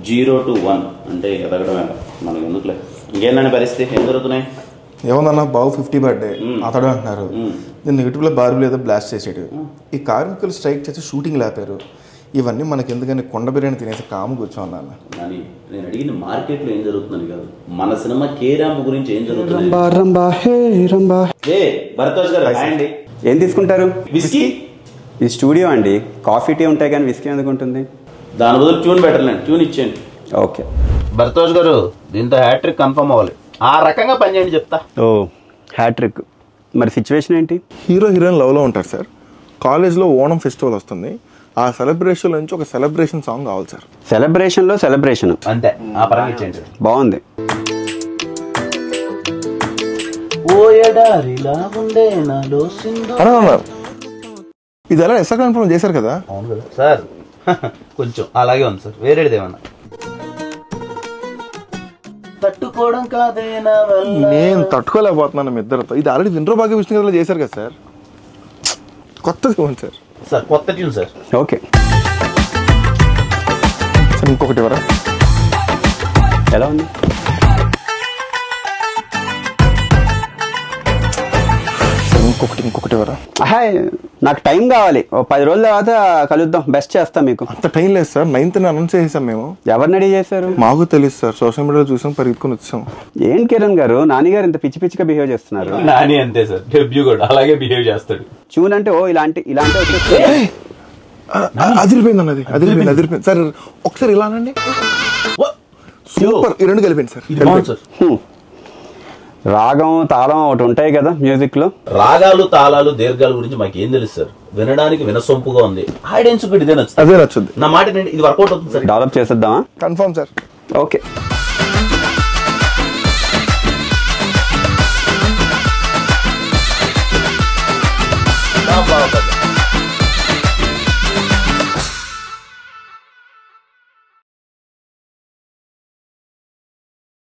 0 to 1 అంటే ఎదగడమే మనకి ఎందుకులే. ఇంకేంటంటే పరిస్థితి ఏం జరుగుతున్నాయి? ఏమన్నా బాబు 50 బర్త్డే అతడు అంటున్నారు. నేను నెగిటివ్లో బార్బులు ఏదో బ్లాస్ట్ చేసాడు. ఈ కార్మికులు స్ట్రైక్ చేసి షూటింగ్ లేపారు. ఇవన్నీ మనకి ఎందుకని కొండ బిర్యానీ తినేసి కాము కూర్చోన్నాను. కానీ నేను అడిగిన మార్కెట్లో ఏం జరుగుతుందని కాదు, మన సినిమా కేరాంప్ గురించి ఏం జరుగుతుంది. భరద్వాజ్ గారు అండి, ఏం తీసుకుంటారు? విస్కీ. ఇది స్టూడియో అండి, కాఫీ టీ ఉంటాయి కానీ విస్కీ ఎందుకు ఉంటుంది? దాని బదులు ట్యూన్ బెటర్లేండి, ట్యూన్ ఇచ్చేయండి. ఓకే భరద్వాజ్ గారు, దీంతో హ్యాట్రిక్ కన్ఫర్మ్ అవ్వాలి. ఆ రకంగా పనిచేయండి చెప్తా. ఓ హ్యాట్రిక్. మరి సిచ్యువేషన్ ఏంటి? హీరో హీరోయిన్ లవ్లో ఉంటారు సార్. కాలేజ్లో ఓణం ఫెస్టివల్ వస్తుంది. ఆ సెలబ్రేషన్ నుంచి ఒక సెలబ్రేషన్ సాంగ్ కావాలి సార్. సెలబ్రేషన్లో సెలబ్రేషన్ అంతే, ఆ పరంగా ఇచ్చేయండి. బాగుంది. ఇది ఎలా ఎస్ఆర్ కన్ఫర్మ్ చేశారు కదా? అవును కదా సార్, కొంచెం అలాగే ఉంది సార్. వేరేది ఏమన్నా తట్టుకోవడం కాదేనా? నేను తట్టుకోలేకపోతున్నాను మీ ఇద్దరితో. ఇది ఆల్రెడీ విండ్రో భాగ్య విష్ణు గారు చేశారు కదా సార్. కొత్తది ఉంది సార్. సార్ కొత్త ట్యూన్ సార్. ఓకే సార్ ఇంకొకటి ఎవరా? ఎలా ఉంది? ఇంకొకటి ఎవరా? హాయ్, నాకు టైం కావాలి. ఓ 10 రోజుల తర్వాత కలుద్దాం. బెస్ట్ చేస్తాం మీకు. అంత టైం లేదు సార్. 9th అనౌన్స్ చేసాం మేము. ఎవరిని రెడీ చేశారు? మాకు తెలుసు సార్, సోషల్ మీడియాలో చూసాం, పరిగెత్తుకుని వచ్చాం. ఏం కిరణ్ గారు, నాని గారు ఇంత పిచ్చి పిచ్చిగా బిహేవ్ చేస్తున్నారు. నాని అంతే సార్, డెబ్యూ కూడా అలాగే బిహేవ్ చేస్తాడు. ట్యూన్ అంటే ఓ ఇలాంటి వచ్చేస్తే అదిరిపోయింది అన్నది. అదిరిపోయింది సార్. ఒకసారి ఇలా అనండి. సూపర్. ఈ రెండు కలిపింది సార్. రాగం తాళం ఒకటి ఉంటాయి కదా మ్యూజిక్ లో. రాగాలు తాళాలు దీర్ఘాల గురించి మాకు ఏం తెలుసు సార్. వినడానికి వినసొంపుగా ఉంది. ఆడియన్స్ కూడా ఇదే నచ్చుతుంది. అదే నచ్చుద్ది. నా మాట ఇది వర్కౌట్ అవుతుంది సార్. డెవలప్ చేసేద్దామా? Confirm sir. ఓకే.